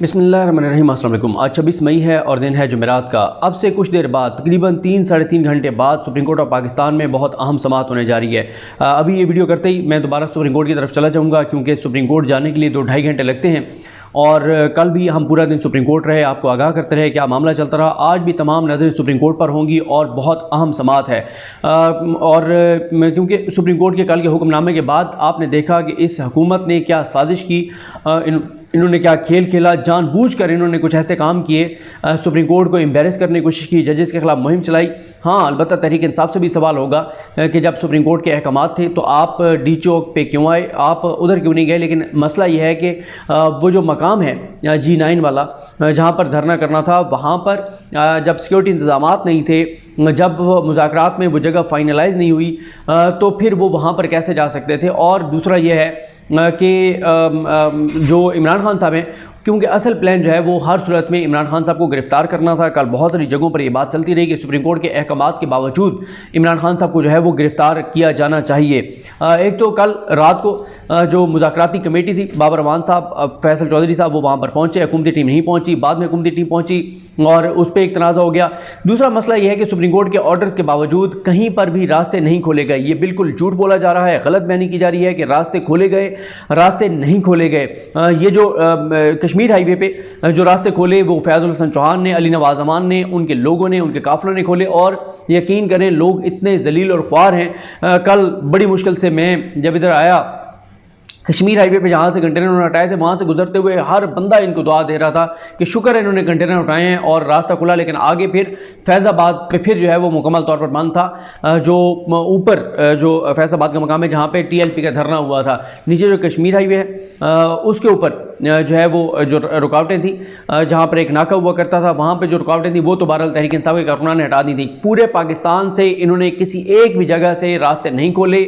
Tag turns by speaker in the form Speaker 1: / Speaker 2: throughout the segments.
Speaker 1: बिस्मिल्लाहिर्रहमानिर्रहीम। अस्सलाम वालेकुम। आज 26 मई है और दिन है जुमेरात का। अब से कुछ देर बाद तकरीबन 3-3.5 घंटे बाद सुप्रीम कोर्ट ऑफ पाकिस्तान में बहुत अहम समाअत होने जा रही है। अभी ये वीडियो करते ही मैं दोबारा सुप्रीम कोर्ट की तरफ चला जाऊँगा, क्योंकि सुप्रीम कोर्ट जाने के लिए 2-2.5 घंटे लगते हैं और कल भी हम पूरा दिन सुप्रीम कोर्ट रहे, आपको आगाह करते रहे क्या मामला चलता रहा। आज भी तमाम नज़रें सुप्रीम कोर्ट पर होंगी और बहुत अहम समाअत है। और क्योंकि सुप्रीम कोर्ट के कल के हुक्मनामे के बाद आपने देखा कि इस हुकूमत ने क्या साजिश की, इन्होंने क्या खेल खेला, जानबूझकर इन्होंने कुछ ऐसे काम किए, सुप्रीम कोर्ट को एम्बेरस करने की कोशिश की, जजेस के खिलाफ मुहिम चलाई। हाँ, अलबत्ता तहरीक इंसाफ से भी सवाल होगा कि जब सुप्रीम कोर्ट के अहकामात थे तो आप डी चौक पे क्यों आए, आप उधर क्यों नहीं गए। लेकिन मसला यह है कि वो जो मकाम है G9 वाला, जहाँ पर धरना करना था, वहाँ पर जब सिक्योरिटी इंतजामात नहीं थे, जब मुज़ाकरात में वो जगह फाइनलाइज नहीं हुई, तो फिर वो वहाँ पर कैसे जा सकते थे। और दूसरा ये है कि जो इमरान खान साहब हैं, क्योंकि असल प्लान जो है वो हर सूरत में इमरान खान साहब को गिरफ़्तार करना था। कल बहुत सारी जगहों पर ये बात चलती रही कि सुप्रीम कोर्ट के अहकामात के बावजूद इमरान खान साहब को जो है वो गिरफ़्तार किया जाना चाहिए। एक तो कल रात को जो मुज़ाकराती कमेटी थी, बाबर रहमान साहब, फैसल चौधरी साहब, वो वहाँ पर पहुँचे, हुकूमती टीम नहीं पहुँची, बाद में हुकूमती टीम पहुँची और उस पर एक तनाज़ा हो गया। दूसरा मसला यह है कि सुप्रीम कोर्ट के ऑर्डर्स के बावजूद कहीं पर भी रास्ते नहीं खोले गए। ये बिल्कुल झूठ बोला जा रहा है, गलत बयानी की जा रही है कि रास्ते खोले गए, रास्ते नहीं खोले गए। ये जो कश्मीर हाईवे पे जो रास्ते खोले वो फैज़ुल हसन चौहान ने, अली नवाज़ अमान ने, उनके लोगों ने, उनके काफ़िलों ने खोले। और यकीन करें लोग इतने जलील और ख्वार हैं। कल बड़ी मुश्किल से मैं जब इधर आया, कश्मीर हाईवे पे जहाँ से कंटेनर उन्होंने हटाए थे, वहाँ से गुजरते हुए हर बंदा इनको दुआ दे रहा था कि शुक्र है इन्होंने कंटेनर उठाए हैं और रास्ता खुला। लेकिन आगे फिर फैज़ाबाद पे फिर जो है वो मुकम्मल तौर पर बंद था। जो ऊपर जो फैज़ाबाद का मकाम है जहाँ पे TLP का धरना हुआ था, नीचे जो कश्मीर हाईवे है उसके ऊपर जो है वो जो रुकावटें थी, जहाँ पर एक नाका हुआ करता था, वहाँ पर जो रुकावटें थी वो तो बहरहाल तहरीक इंसाफ के कारकुनान ने हटा दी थी। पूरे पाकिस्तान से इन्होंने किसी एक भी जगह से रास्ते नहीं खोले,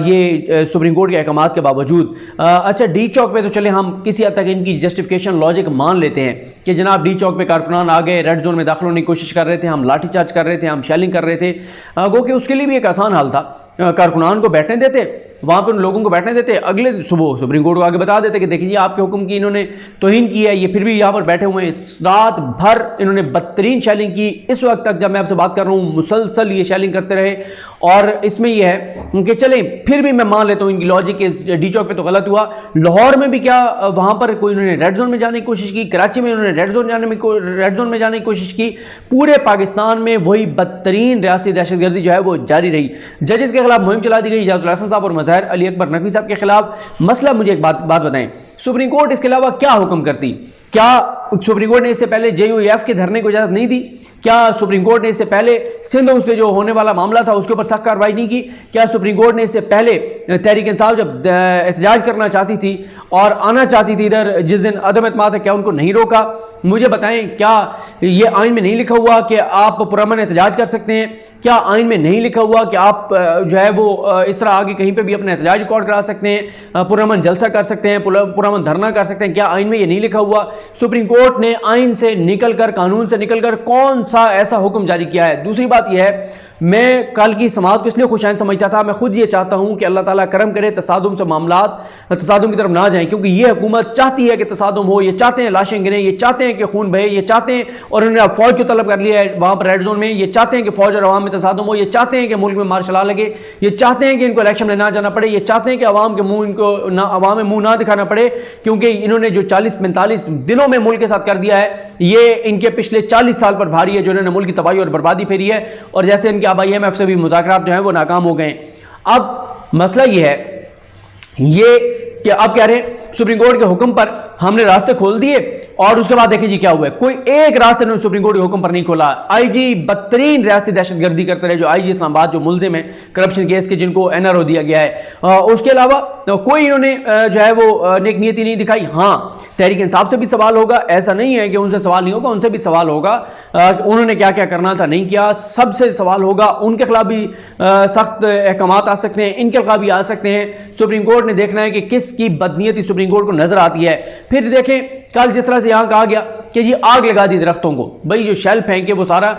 Speaker 1: ये सुप्रीम कोर्ट के अहकामात के बावजूद। अच्छा, डी चौक पे तो चले हम किसी हद तक इनकी जस्टिफिकेशन लॉजिक मान लेते हैं कि जनाब डी चौक पे कारकुनान आ गए, रेड जोन में दाखिल होने की कोशिश कर रहे थे, हम लाठीचार्ज कर रहे थे, हम शेलिंग कर रहे थे। गो कि उसके लिए भी एक आसान हल था, कारकुनान को बैठने देते, वहाँ पर उन लोगों को बैठने देते, अगले सुबह सुप्रीम कोर्ट को आगे बता देते कि देखिए आपके हुक्म की इन्होंने तौहीन की है, ये फिर भी यहाँ पर बैठे हुए हैं। रात भर इन्होंने बदतरीन शेलिंग की। इस वक्त तक जब मैं आपसे बात कर रहा हूँ मुसलसल ये शेलिंग करते रहे। और इसमें यह है कि चलें फिर भी मैं मान लेता हूँ इनकी लॉजिक के डी चौक पे तो गलत हुआ। लाहौर में भी क्या वहाँ पर कोई इन्होंने रेड जोन में जाने की कोशिश की, कराची में इन्होंने रेड जोन में जाने की कोशिश की। पूरे पाकिस्तान में वही बदतरीन रियासी दहशतगर्दी जो है वो जारी रही। जजेस के खिलाफ मुहिम चला दी गई, इजाजुल हसन साहब और मज़ाहिर अली अकबर नकवी साहब के खिलाफ। मसला मुझे एक बात बताएं, सुप्रीम कोर्ट इसके अलावा क्या हुक्म करती? क्या सुप्रीम कोर्ट ने इससे पहले JUF के धरने को इजाजत नहीं दी? क्या सुप्रीम कोर्ट ने इससे पहले सिंध हाउस पे जो होने वाला मामला था उसके ऊपर सख्त कार्रवाई नहीं की? क्या सुप्रीम कोर्ट ने इससे पहले तहरीक इंसाफ जब एहतजाज करना चाहती थी और आना चाहती थी इधर जिस दिन अदम एतमाद है, क्या उनको नहीं रोका? मुझे बताएं, क्या ये आइन में नहीं लिखा हुआ कि आप पुरअमन एहतजाज कर सकते हैं? क्या आइन में नहीं लिखा हुआ कि आप जो है वो इस तरह आगे कहीं पे भी अपना एहतजाज रिकॉर्ड करा सकते हैं, पुरअमन जलसा कर सकते हैं, पुरअमन धरना कर सकते हैं? क्या आइन में ये नहीं लिखा हुआ? सुप्रीम कोर्ट ने आइन से निकलकर, कानून से निकलकर कौन सा ऐसा हुक्म जारी किया है? दूसरी बात यह है, मैं कल की समाअत को इसलिए खुशाइन समझता था, मैं खुद ये चाहता हूं कि अल्लाह ताला करम करे, तसादुम से मामलात तसादुम की तरफ ना जाएं, क्योंकि ये हुकूमत चाहती है कि तसादुम हो, ये चाहते हैं लाशें गिरें, ये चाहते हैं कि खून बहे, ये चाहते हैं, और उन्होंने अब फौज को तलब कर लिया है वहाँ पर रेड जोन में, ये चाहते हैं कि फौज और अवाम में तसादुम हो, ये चाहते हैं कि मुल्क में मार्शल लॉ लगे, ये चाहते हैं कि इनको इलेक्शन में ना जाना पड़े, ये चाहते हैं कि अवाम के मुँह इनको अवाम में मुँह ना दिखाना पड़े, क्योंकि इन्होंने जो 40-45 दिनों में मुल्क के साथ कर दिया है, ये इनके पिछले 40 साल पर भारी है जो इन्होंने मुल्क की तबाही और बर्बादी फेरी है। और जैसे इनके अब IMF से भी मुज़ाकरात जो हैं वो नाकाम हो गए। अब मसला ये है ये कि अब कह रहे हैं सुप्रीम कोर्ट के हुक्म पर हमने रास्ते खोल दिए और उसके बाद देखिए जी क्या हुआ है। कोई एक रास्ते ने सुप्रीम कोर्ट के हुक्म पर नहीं खोला। IG बदतरीन रियासती दहशतगर्दी करते रहे, जो IG इस्लामाबाद जो मुलजिम है करप्शन केस के, जिनको NRO दिया गया है। उसके अलावा कोई इन्होंने जो है वो नेक नीयती नहीं दिखाई। हाँ, तहरीक इंसाफ से भी सवाल होगा, ऐसा नहीं है कि उनसे सवाल नहीं होगा, उनसे भी सवाल होगा उन्होंने क्या क्या करना था नहीं किया, सबसे सवाल होगा। उनके खिलाफ भी सख्त अहकामात आ सकते हैं, इनके खिलाफ भी आ सकते हैं। सुप्रीम कोर्ट ने देखना है कि किसकी बदनीयती सुप्रीम कोर्ट को नजर आती है। फिर देखें कल जिस तरह से यहां कहा गया कि जी आग लगा दी दरख्तों को, भाई जो शेल फेंके वो सारा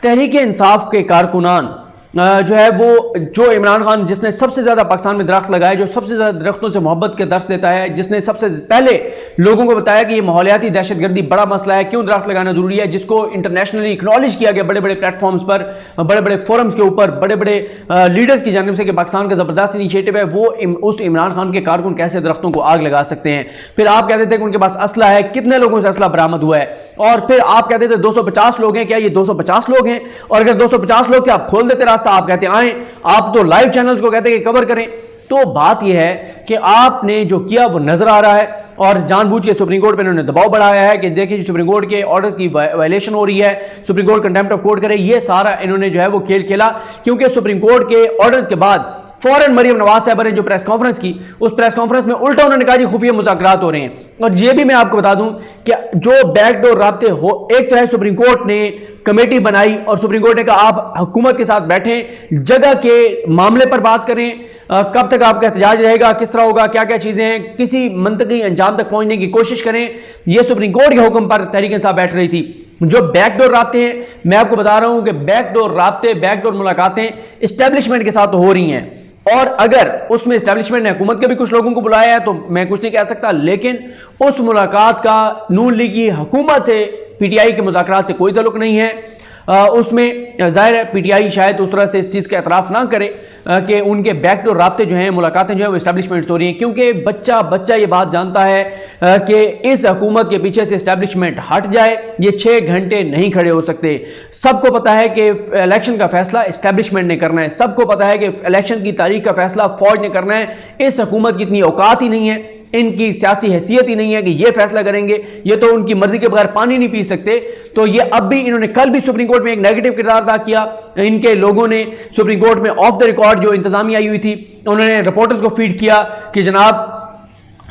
Speaker 1: तहरीक इंसाफ के कारकुनान जो है वो जो इमरान खान जिसने सबसे ज़्यादा पाकिस्तान में दरख्त लगाए, जो सबसे ज़्यादा दरख्तों से मोहब्बत के दर्स देता है, जिसने सबसे पहले लोगों को बताया कि ये माहौलियाती दहशतगर्दी बड़ा मसला है, क्यों दरख्त लगाना जरूरी है, जिसको इंटरनेशनली एक्नॉलेज किया गया बड़े बड़े प्लेटफॉर्म्स पर, बड़े बड़े फोरम्स के ऊपर, बड़े बड़े लीडर्स की जानिब से कि पाकिस्तान का ज़बरदस्त इनिशिएटिव है, वो उस इमरान खान के कारकुन कैसे दरख्तों को आग लगा सकते हैं। फिर आप कहते थे कि उनके पास असला है, कितने लोगों से असला बरामद हुआ है, और फिर आप कहते थे 250 लोग हैं, क्या ये 250 लोग हैं, और अगर 250 लोग थे आप खोल देते रास्ता, आप कहते आए, आप तो लाइव चैनल्स को कहते हैं कि कवर करें। तो बात यह है कि आपने जो किया वो नजर आ रहा है, और जानबूझ के सुप्रीम कोर्ट पे इन्होंने दबाव बढ़ाया है कि देखिए सुप्रीम कोर्ट के ऑर्डर्स की वायलेशन हो रही है, supreme court contempt of court करे। ये सारा इन्होंने जो है वो खेल खेला, क्योंकि सुप्रीम कोर्ट के ऑर्डर्स के बाद फौरन मरियम नवाज साहब ने जो प्रेस कॉन्फ्रेंस की, उस प्रेस कॉन्फ्रेंस में उल्टा उन्होंने कहा कि खुफिया मुज़ाकरात हो रहे हैं। और ये भी मैं आपको बता दूं कि जो बैकडोर राब्ते हो, एक तो है सुप्रीम कोर्ट ने कमेटी बनाई और सुप्रीम कोर्ट ने कहा आप हुकूमत के साथ बैठें, जगह के मामले पर बात करें, कब तक आपका एहतजाज रहेगा, किस तरह होगा, क्या क्या चीजें हैं, किसी मंतकी अंजाम तक पहुंचने की कोशिश करें। यह सुप्रीम कोर्ट के हुक्म पर तहरीक इंसाफ बैठ रही थी। जो बैकडोर राब्ते हैं, मैं आपको बता रहा हूं कि बैकडोर राब्ते, बैकडोर मुलाकातें इस्टेब्लिशमेंट के साथ हो रही हैं, और अगर उसमें एस्टैब्लिशमेंट ने हुकूमत के भी कुछ लोगों को बुलाया है तो मैं कुछ नहीं कह सकता, लेकिन उस मुलाकात का नून लीग की हुकूमत से, पीटीआई के मुज़ाकरात से कोई ताल्लुक नहीं है। उसमें जाहिर है पीटीआई शायद उस तरह से इस चीज़ का एतराफ़ ना करे कि उनके बैकडोर राब्ते जो हैं, मुलाकातें जो हैं वो इस्टेब्लिशमेंट हो रही हैं, क्योंकि बच्चा ये बात जानता है कि इस हुकूमत के पीछे से इस्टेब्लिशमेंट हट जाए, ये 6 घंटे नहीं खड़े हो सकते। सबको पता है कि इलेक्शन का फैसला इस्टेब्लिशमेंट ने करना है, सबको पता है कि इलेक्शन की तारीख का फैसला फौज ने करना है। इस हुकूमत की इतनी औकात ही नहीं है, इनकी सियासी हैसियत ही नहीं है कि ये फैसला करेंगे, ये तो उनकी मर्जी के बगैर पानी नहीं पी सकते। तो ये अब भी इन्होंने कल भी सुप्रीम कोर्ट में एक नेगेटिव किरदार अदा किया। इनके लोगों ने सुप्रीम कोर्ट में ऑफ द रिकॉर्ड जो इंतजामिया आई हुई थी, उन्होंने रिपोर्टर्स को फीड किया कि जनाब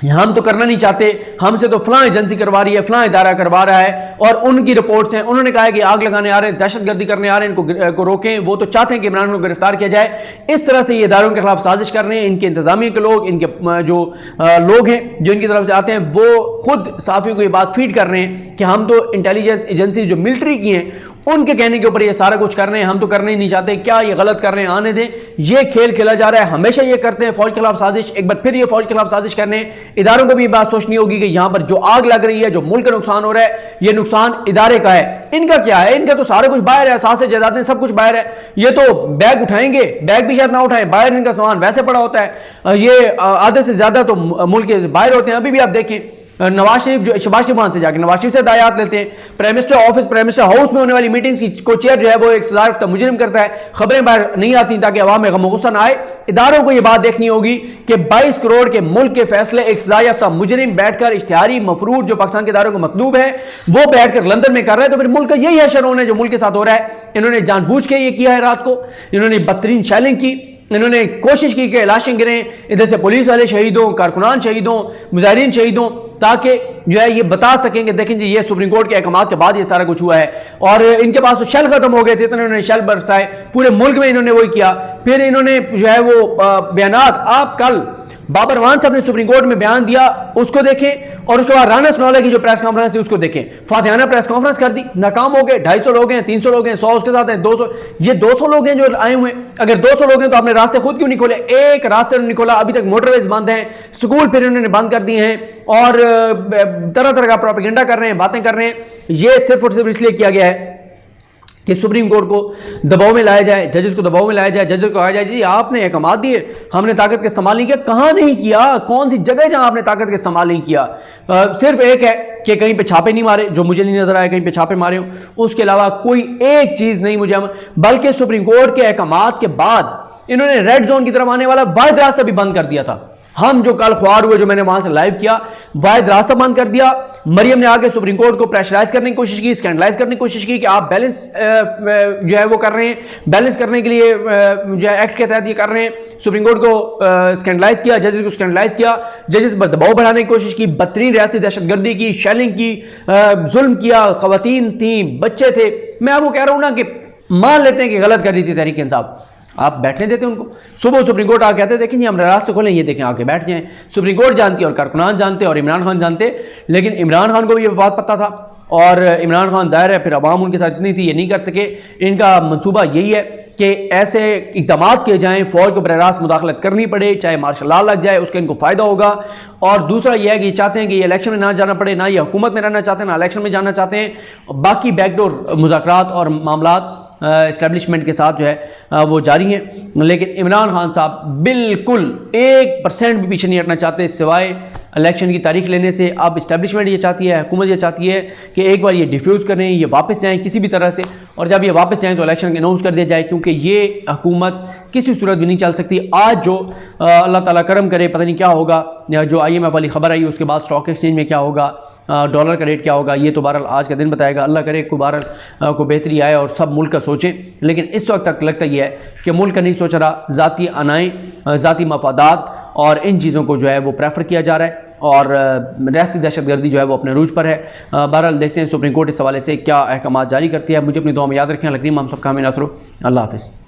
Speaker 1: हम तो करना नहीं चाहते, हमसे तो फलां एजेंसी करवा रही है, फलां इदारा करवा रहा है, और उनकी रिपोर्ट्स हैं। उन्होंने कहा है कि आग लगाने आ रहे हैं, दहशतगर्दी करने आ रहे हैं, इनको रोकें। वो तो चाहते हैं कि इमरान को गिरफ्तार किया जाए। इस तरह से ये इदारों के खिलाफ साजिश कर रहे हैं। इनके इंतजामिया के लोग, इनके जो लोग हैं जो इनकी तरफ से आते हैं, वो खुद साफियों को ये बात फीड कर रहे हैं कि हम तो इंटेलिजेंस एजेंसी जो मिलिट्री की हैं उनके कहने के ऊपर ये सारा कुछ कर रहे हैं, हम तो करना ही नहीं चाहते, क्या ये गलत कर रहे हैं, आने दें। ये खेल खेला जा रहा है, हमेशा ये करते हैं फौज के खिलाफ साजिश। एक बार फिर ये फौज के खिलाफ साजिश करने, इदारों को भी ये बात सोचनी होगी कि यहां पर जो आग लग रही है, जो मुल्क का नुकसान हो रहा है, ये नुकसान इदारे का है। इनका क्या है, इनका तो सारा कुछ बाहर है, सासे जायदादें सब कुछ बाहर है। ये तो बैग उठाएंगे, बैग भी शायद ना उठाएं, बाहर इनका सामान वैसे पड़ा होता है। ये आधे से ज्यादा तो मुल्क के बाहर होते हैं। अभी भी आप देखें नवाज शरीफ जो शहबाज शरीफ वहां से जाके नवाज शरीफ से हदायत लेते हैं। Prime minister office, prime minister house में होने वाली मीटिंग्स की को चेयर जो है वो एक सजारफ्ता मुजरिम करता है। खबरें बाहर नहीं आती ताकि अवाम में गम गुस्सा ना आए। इदारों को यह बात देखनी होगी कि 22 करोड़ के मुल्क के फैसले एक सजारफ्ता मुजरिम बैठकर इश्तिहारी मफरूर जो पाकिस्तान के इदारों को मतलूब है वो बैठकर लंदन में कर रहा है। तो फिर मुल्क का यही है शरोन है जो मुल्क के साथ हो रहा है। इन्होंने जानबूझ के ये किया है, रात को इन्होंने बदतरीन शेलिंग की, इन्होंने कोशिश की कि लाशें गिरें, इधर से पुलिस वाले शहीद हों, कारकुनान शहीद हों, मुजाहिरीन शहीद हों, ताकि जो है ये बता सकें कि देखें जी ये सुप्रीम कोर्ट के अहकामात के बाद ये सारा कुछ हुआ है। और इनके पास तो शेल खत्म हो गए थे, तो इन्होंने शेल बरसाए, पूरे मुल्क में इन्होंने वही किया। फिर इन्होंने जो है वो बयानात, आप कल बाबर वान साहब ने सुप्रीम कोर्ट में बयान दिया, उसको देखें, और उसके बाद राना सनाउल्लाह की जो प्रेस कॉन्फ्रेंस थी उसको देखें। फातिहाना प्रेस कॉन्फ्रेंस कर दी, नाकाम हो गए। 250 लोग हैं, 300 लोग हैं, 100 उसके साथ हैं, 200। ये 200 लोग हैं जो आए हुए हैं। अगर 200 लोग हैं तो आपने रास्ते खुद क्यों नहीं खोले? एक रास्ते नहीं खोला। अभी तक मोटरवेज बंद हैं, स्कूल फिर इन्होंने बंद कर दिए हैं, और तरह तरह का प्रोपेगेंडा कर रहे हैं, बातें कर रहे हैं। ये सिर्फ और सिर्फ इसलिए किया गया है कि सुप्रीम कोर्ट को दबाव में लाया जाए, जजेस को दबाव में लाया जाए, जजेस को कहा जाए जी आपने अहकामात दिए, हमने ताकत का इस्तेमाल नहीं किया। कहाँ नहीं किया? कौन सी जगह जहां आपने ताकत का इस्तेमाल नहीं किया? सिर्फ एक है कि कहीं पे छापे नहीं मारे, जो मुझे नहीं नजर आया कहीं पे छापे मारे हो, उसके अलावा कोई एक चीज नहीं मुझे। बल्कि सुप्रीम कोर्ट के अहकामात के बाद इन्होंने रेड जोन की तरफ आने वाला वाहिद रास्ता भी बंद कर दिया था। हम जो कल ख्वार हुए, जो मैंने वहां से लाइव किया, वाहिद रास्ता बंद कर दिया। मरियम ने आके सुप्रीम कोर्ट को प्रेशराइज करने की कोशिश की, स्कैंडलाइज करने की कोशिश की कि आप बैलेंस जो है वो कर रहे हैं, बैलेंस करने के लिए जो है एक्ट के तहत ये कर रहे हैं। सुप्रीम कोर्ट को स्कैंडलाइज किया, जजेस को स्कैंडलाइज किया, जजेस पर दबाव बढ़ाने की कोशिश की, बदतरीन रियासती दहशतगर्दी की, शेलिंग की, जुल्म किया, खवातीन थी, बच्चे थे। मैं आपको कह रहा हूं ना कि मान लेते हैं कि गलत कर रही थी तहरीक इंसाफ, आप बैठने देते उनको। सुबह सुप्रीम कोर्ट आके कहते देखें हम रास्ते खोलें, ये देखें आके बैठ जाएं। सुप्रीम कोर्ट जानती है और कारकुनान जानते और इमरान खान जानते, लेकिन इमरान खान को भी ये बात पता था। और इमरान खान जाहिर है फिर अवाम उनके साथ इतनी थी, ये नहीं कर सके। इनका मंसूबा यही है कि ऐसे इक़दाम किए जाएँ, फ़ौज को बरह रास्त मुदाखलत करनी पड़े, चाहे मार्शल लॉ लग जाए, उसका इनको फ़ायदा होगा। और दूसरा यह है कि चाहते हैं कि ये इलेक्शन में ना जाना पड़े, ना ये हुकूमत में रहना चाहते हैं, ना इलेक्शन में जाना चाहते हैं। बाकी बैकडोर मुज़ाकरात और मामलात इस्टेब्लिशमेंट के साथ जो है वो जारी हैं, लेकिन इमरान खान साहब बिल्कुल 1% भी पीछे नहीं हटना चाहते सिवाय इलेक्शन की तारीख लेने से। अब इस्टेब्लिशमेंट ये चाहती है, हुकूमत ये चाहती है कि एक बार ये डिफ्यूज़ करें, ये वापस जाएं किसी भी तरह से, और जब ये वापस जाएं तो इलेक्शन अनाउंस कर दिया जाए, क्योंकि ये हुकूमत किसी सूरत भी नहीं चल सकती। आज जो अल्लाह ताला करम करे, पता नहीं क्या होगा, जो IMF वाली खबर आई उसके बाद स्टॉक एक्सचेंज में क्या होगा, डॉलर का रेट क्या होगा, ये तो बहरहाल आज का दिन बताएगा। अल्लाह करे को बहरहाल को बेहतरी आए और सब मुल्क का सोचें, लेकिन इस वक्त तक लगता यह है कि मुल्क का नहीं सोच रहा, ज़ाती अनाएँ, ज़ाती मफादात और इन चीज़ों को जो है वो प्रेफर किया जा रहा है, और रियासती दहशतगर्दी जो है वो अपने रूज पर है। बहरहाल देखते हैं सुप्रीम कोर्ट इस हवाले से क्या अहकाम जारी करती है। मुझे अपनी दुआ में याद रखें। लकरीम हम सबका हमें नासरो। अल्लाह हाफ़िज़।